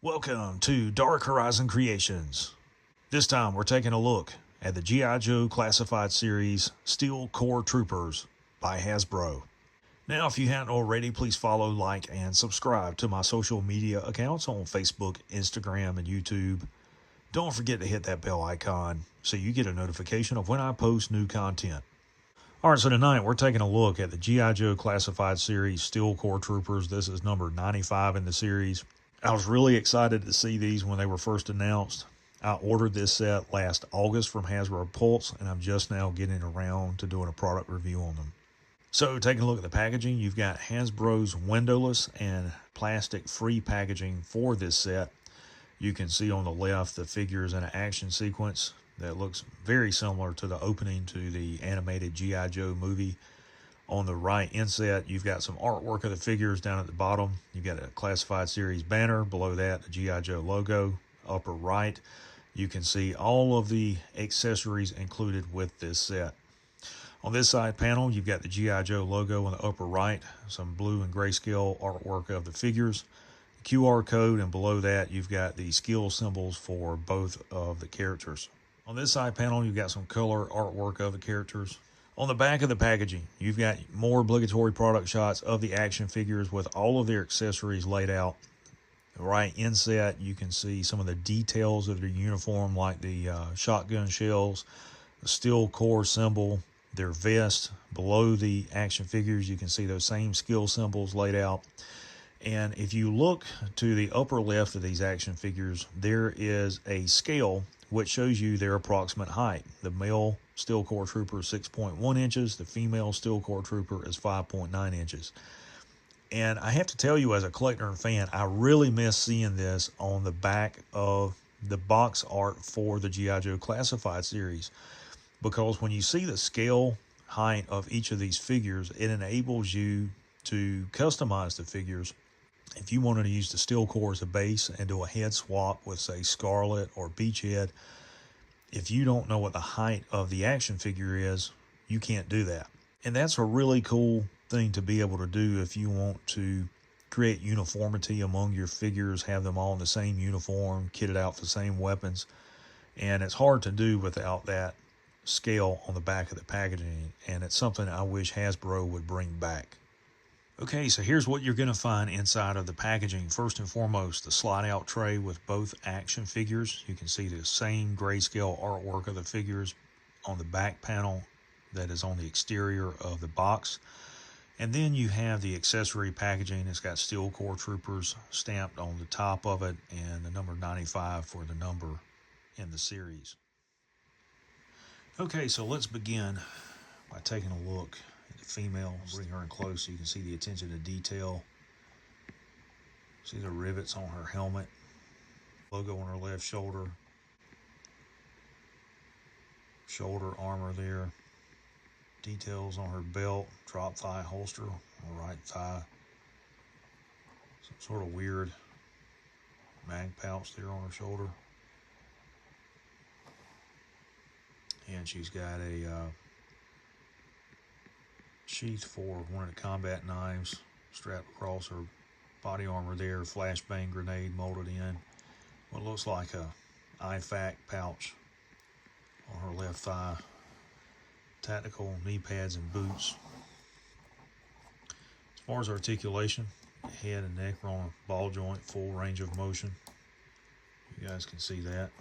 Welcome to Dark Horizon Creations. This time we're taking a look at the G.I. Joe Classified Series Steel Core Troopers by Hasbro. Now, if you haven't already, please follow, like, and subscribe to my social media accounts on Facebook, Instagram, and YouTube. Don't forget to hit that bell icon so you get a notification of when I post new content. Alright, so tonight we're taking a look at the G.I. Joe Classified Series Steel Core Troopers. This is number 95 in the series. I was really excited to see these when they were first announced. I ordered this set last August from Hasbro Pulse, and I'm just now getting around to doing a product review on them. So, taking a look at the packaging, you've got Hasbro's windowless and plastic-free packaging for this set. You can see on the left the figures in an action sequence that looks very similar to the opening to the animated G.I. Joe movie. On the right inset, you've got some artwork of the figures down at the bottom. You've got a Classified Series banner. Below that, the G.I. Joe logo. Upper right, you can see all of the accessories included with this set. On this side panel, you've got the G.I. Joe logo on the upper right, some blue and grayscale artwork of the figures, QR code, and below that, you've got the skill symbols for both of the characters. On this side panel, you've got some color artwork of the characters. On the back of the packaging, you've got more obligatory product shots of the action figures with all of their accessories laid out. The right inset, you can see some of the details of their uniform, like the shotgun shells, the steel core symbol, their vest. Below the action figures, you can see those same skill symbols laid out. And if you look to the upper left of these action figures, there is a scale which shows you their approximate height. The male Steel Core Trooper is 6.1 inches. The female Steel Core Trooper is 5.9 inches. And I have to tell you, as a collector and fan, I really miss seeing this on the back of the box art for the G.I. Joe Classified series. Because when you see the scale height of each of these figures, it enables you to customize the figures. If you wanted to use the steel core as a base and do a head swap with, say, Scarlet or Beachhead, if you don't know what the height of the action figure is, you can't do that. And that's a really cool thing to be able to do if you want to create uniformity among your figures, have them all in the same uniform, kitted out for the same weapons. And it's hard to do without that scale on the back of the packaging, and it's something I wish Hasbro would bring back. Okay, so here's what you're going to find inside of the packaging. First and foremost, the slide-out tray with both action figures. You can see the same grayscale artwork of the figures on the back panel that is on the exterior of the box. And then you have the accessory packaging. It's got Steel Core Troopers stamped on the top of it and the number 95 for the number in the series. Okay, so let's begin by taking a look at the female. Bring her in close so you can see the attention to detail. See the rivets on her helmet. Logo on her left shoulder. Shoulder armor there. Details on her belt. Drop thigh holster on the right thigh. Some sort of weird mag pouch there on her shoulder. And she's got a sheath for one of the combat knives strapped across her body armor there. Flashbang grenade molded in what looks like a IFAK pouch on her left thigh. Tactical knee pads and boots. As far as articulation, the head and neck are on a ball joint, full range of motion. You guys can see that.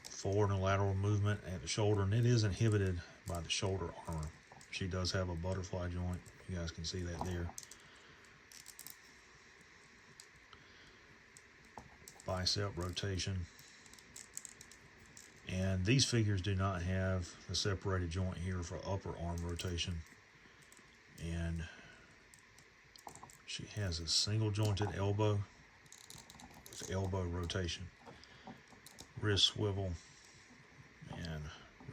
Forward and lateral movement at the shoulder, and it is inhibited by the shoulder armor. She does have a butterfly joint. You guys can see that there. Bicep rotation. And these figures do not have the separated joint here for upper arm rotation. And she has a single jointed elbow with elbow rotation. Wrist swivel and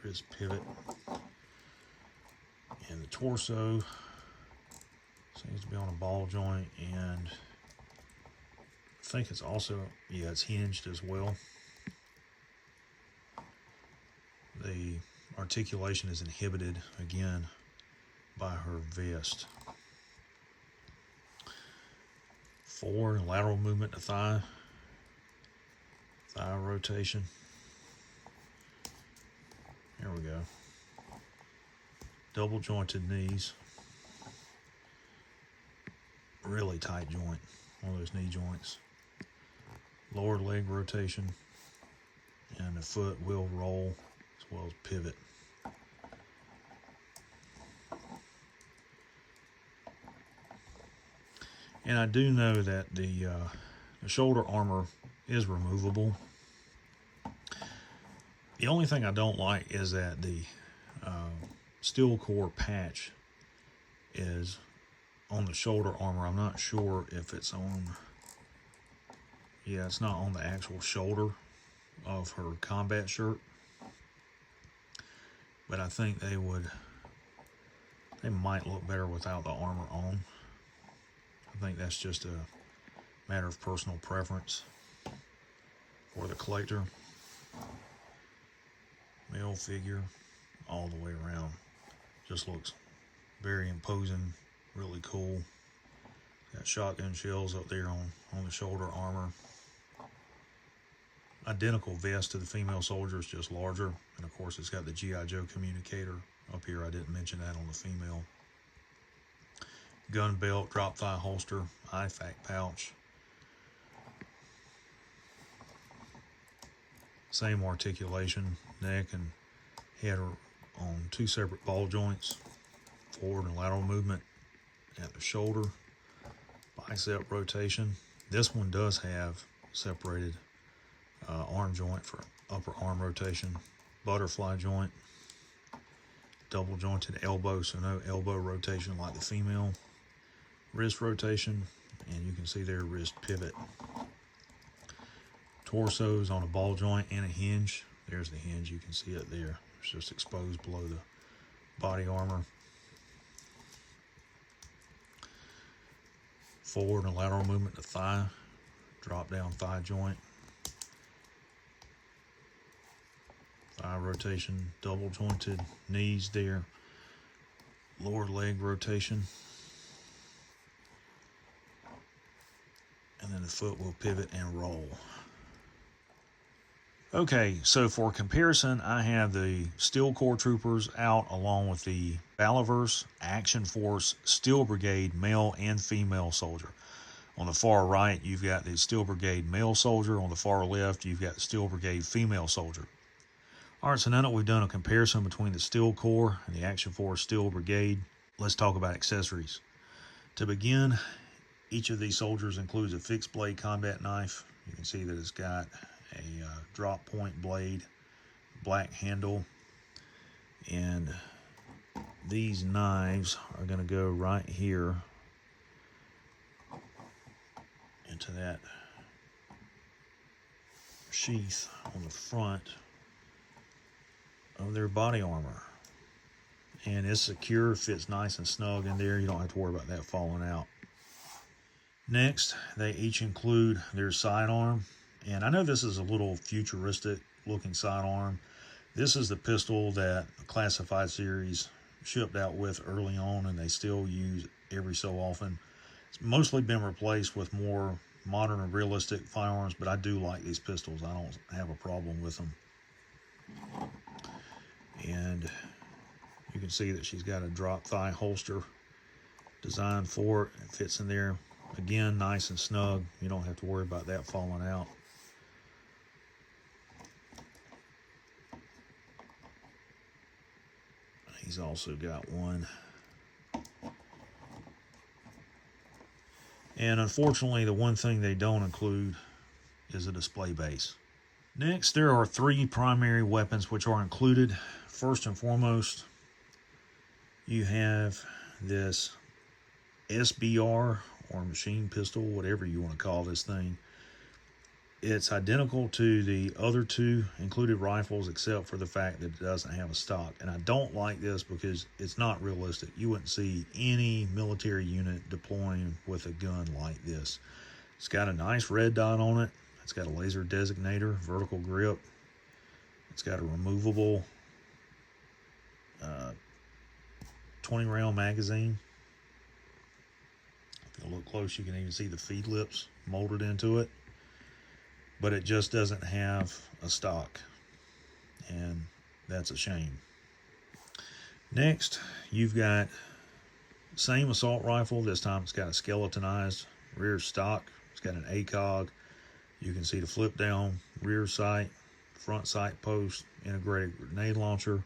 wrist pivot. And the torso seems to be on a ball joint, and I think it's also, yeah, it's hinged as well. The articulation is inhibited again by her vest. Forward and lateral movement to thigh. Thigh rotation. There we go. Double jointed knees. Really tight joint. One of those knee joints. Lower leg rotation. And the foot will roll as well as pivot. And I do know that the shoulder armor is removable. The only thing I don't like is that the steel core patch is on the shoulder armor. I'm not sure if it's on, yeah, it's not on the actual shoulder of her combat shirt. But I think they might look better without the armor on. I think that's just a matter of personal preference for the collector. Male figure all the way around. Just looks very imposing, really cool. Got shotgun shells up there on the shoulder armor. Identical vest to the female soldiers, just larger. And of course it's got the G.I. Joe communicator up here. I didn't mention that on the female. Gun belt, drop thigh holster, IFAK pouch. Same articulation, neck and head are on two separate ball joints. Forward and lateral movement at the shoulder. Bicep rotation. This one does have separated arm joint for upper arm rotation. Butterfly joint. Double jointed elbow, so no elbow rotation like the female. Wrist rotation, and you can see their wrist pivot. Torsos on a ball joint and a hinge. There's the hinge, you can see it there. It's just exposed below the body armor. Forward and lateral movement to thigh. Drop down thigh joint. Thigh rotation, double jointed knees there. Lower leg rotation. And then the foot will pivot and roll. Okay, so for comparison, I have the Steel Corps Troopers out along with the Balaverse Action Force Steel Brigade male and female soldier. On the far right, you've got the Steel Brigade male soldier. On the far left, you've got the Steel Brigade female soldier. All right, so now that we've done a comparison between the Steel Corps and the Action Force Steel Brigade, let's talk about accessories. To begin, each of these soldiers includes a fixed blade combat knife. You can see that it's got a drop point blade, black handle, and these knives are going to go right here into that sheath on the front of their body armor. And it's secure, fits nice and snug in there. You don't have to worry about that falling out. Next, they each include their sidearm. And I know this is a little futuristic looking sidearm. This is the pistol that the Classified series shipped out with early on, and they still use every so often. It's mostly been replaced with more modern and realistic firearms, but I do like these pistols. I don't have a problem with them. And you can see that she's got a drop thigh holster designed for it. It fits in there. Again, nice and snug. You don't have to worry about that falling out. He's also got one. And unfortunately, the one thing they don't include is a display base. Next, there are three primary weapons which are included. First and foremost, you have this SBR, or machine pistol, whatever you want to call this thing. It's identical to the other two included rifles, except for the fact that it doesn't have a stock. And I don't like this because it's not realistic. You wouldn't see any military unit deploying with a gun like this. It's got a nice red dot on it. It's got a laser designator, vertical grip. It's got a removable 20 round magazine. If you look close, you can even see the feed lips molded into it. But it just doesn't have a stock, and that's a shame. Next, you've got same assault rifle. This time it's got a skeletonized rear stock. It's got an ACOG. You can see the flip down rear sight, front sight post, integrated grenade launcher,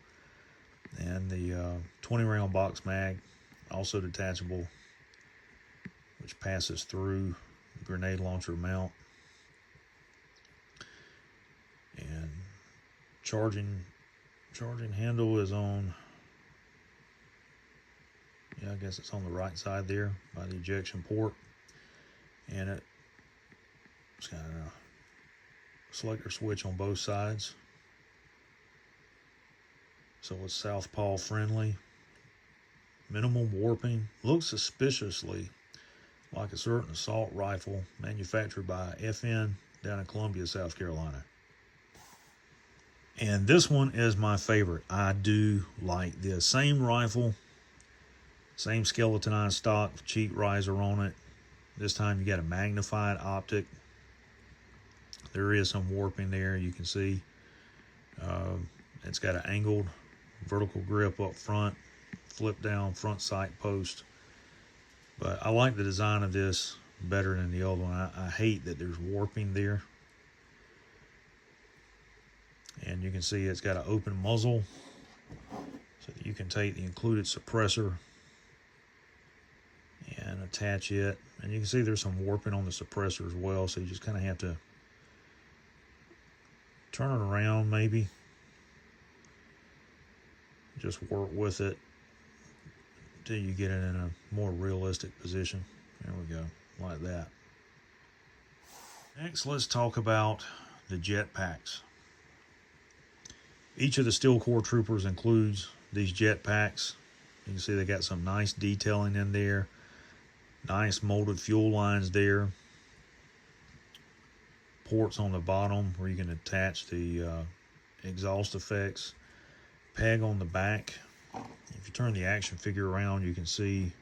and the 20 round box mag, also detachable, which passes through the grenade launcher mount. And charging handle is on, I guess it's on the right side there by the ejection port. And it's got a selector switch on both sides. So it's southpaw friendly. Minimum warping. Looks suspiciously like a certain assault rifle manufactured by FN down in Columbia, South Carolina. And this one is my favorite. I do like this. Same rifle, same skeletonized stock, cheek riser on it. This time you got a magnified optic. There is some warping there, you can see. It's got an angled vertical grip up front, flip down front sight post. But I like the design of this better than the other one. I hate that there's warping there. And you can see it's got an open muzzle, so that you can take the included suppressor and attach it. And you can see there's some warping on the suppressor as well, so you just kind of have to turn it around maybe. Just work with it until you get it in a more realistic position. There we go, like that. Next, let's talk about the jetpacks. Each of the Steel Corps troopers includes these jetpacks. You can see they got some nice detailing in there. Nice molded fuel lines there. Ports on the bottom where you can attach the exhaust effects. Peg on the back. If you turn the action figure around, you can see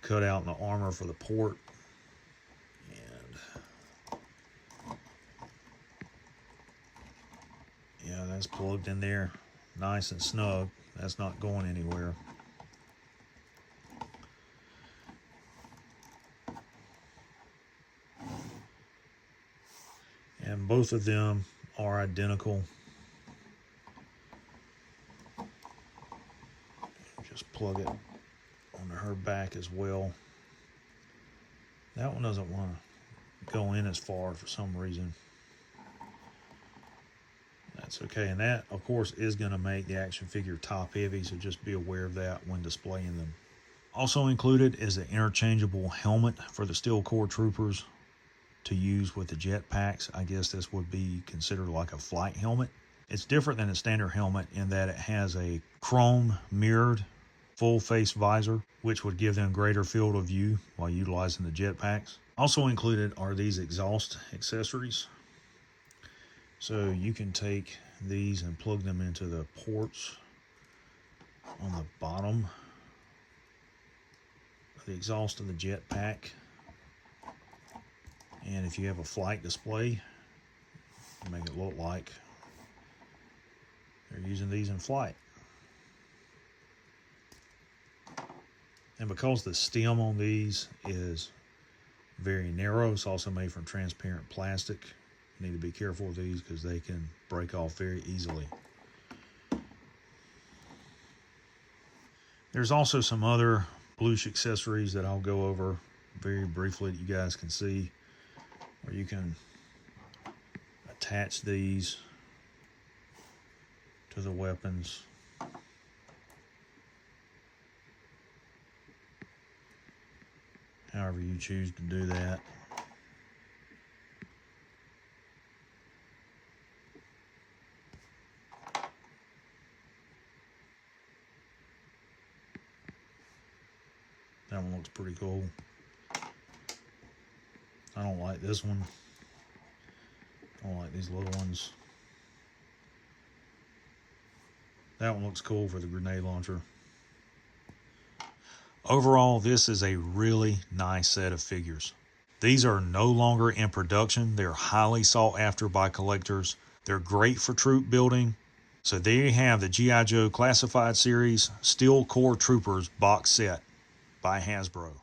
cut out in the armor for the port. And yeah, that's plugged in there nice and snug. That's not going anywhere. And both of them are identical. Just plug it onto her back as well. That one doesn't want to go in as far for some reason. That's okay. And that, of course, is going to make the action figure top heavy, so just be aware of that when displaying them. Also included is an interchangeable helmet for the Steel Corps troopers to use with the jetpacks. I guess this would be considered like a flight helmet. It's different than a standard helmet in that it has a chrome mirrored full face visor, which would give them greater field of view while utilizing the jetpacks. Also included are these exhaust accessories. So you can take these and plug them into the ports on the bottom of the exhaust of the jetpack. And if you have a flight display, make it look like they're using these in flight. And because the stem on these is very narrow, it's also made from transparent plastic. You need to be careful with these because they can break off very easily. There's also some other Bloosh accessories that I'll go over very briefly that you guys can see, where you can attach these to the weapons. However you choose to do that. That one looks pretty cool. I don't like this one. I don't like these little ones. That one looks cool for the grenade launcher. Overall, this is a really nice set of figures. These are no longer in production. They're highly sought after by collectors. They're great for troop building. So there you have the G.I. Joe Classified Series Steel Core Troopers box set by Hasbro.